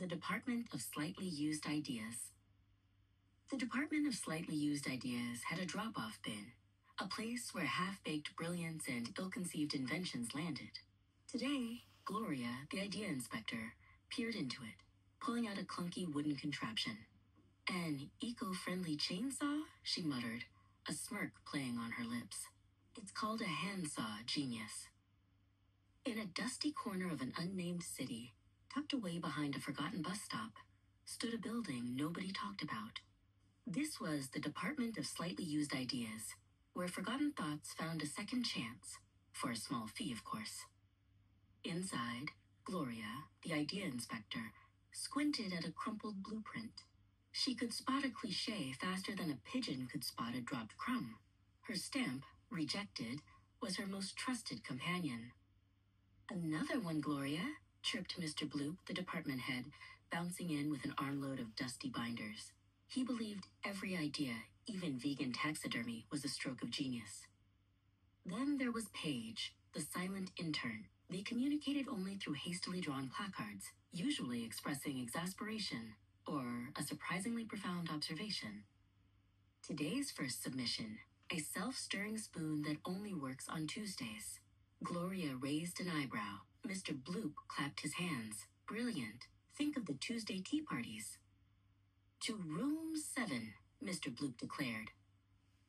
The Department of Slightly Used Ideas. The Department of Slightly Used Ideas had a drop-off bin, a place where half-baked brilliance and ill-conceived inventions landed. Today, Gloria, the idea inspector, peered into it, pulling out a clunky wooden contraption. An eco-friendly chainsaw, she muttered, a smirk playing on her lips. It's called a handsaw, genius. In a dusty corner of an unnamed city, tucked away behind a forgotten bus stop, stood a building nobody talked about. This was the Department of Slightly Used Ideas, where forgotten thoughts found a second chance, for a small fee, of course. Inside, Gloria, the idea inspector, squinted at a crumpled blueprint. She could spot a cliché faster than a pigeon could spot a dropped crumb. Her stamp, rejected, was her most trusted companion. Another one, Gloria, chirped Mr. Bloop, the department head, bouncing in with an armload of dusty binders. He believed every idea, even vegan taxidermy, was a stroke of genius. Then there was Paige, the silent intern. They communicated only through hastily drawn placards, usually expressing exasperation or a surprisingly profound observation. Today's first submission, a self-stirring spoon that only works on Tuesdays. Gloria raised an eyebrow. Mr. Bloop clapped his hands. Brilliant. Think of the Tuesday tea parties. To Room 7, Mr. Bloop declared.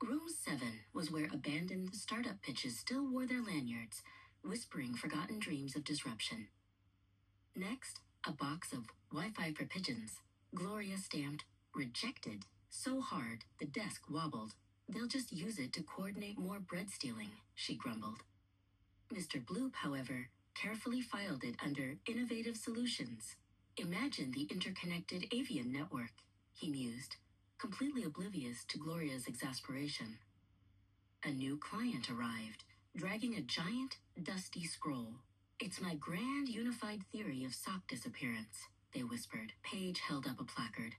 Room 7 was where abandoned startup pitches still wore their lanyards, whispering forgotten dreams of disruption. Next, a box of Wi-Fi for pigeons. Gloria stamped, rejected, so hard the desk wobbled. They'll just use it to coordinate more bread stealing, she grumbled. Mr. Bloop, however, carefully filed it under Innovative Solutions. Imagine the interconnected avian network, he mused, completely oblivious to Gloria's exasperation. A new client arrived, dragging a giant, dusty scroll. It's my grand unified theory of sock disappearance, they whispered. Paige held up a placard.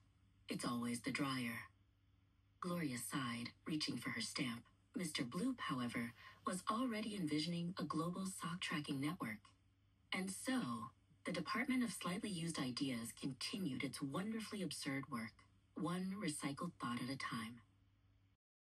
It's always the dryer. Gloria sighed, reaching for her stamp. Mr. Bloop, however, was already envisioning a global sock tracking network. And so, the Department of Slightly Used Ideas continued its wonderfully absurd work, one recycled thought at a time.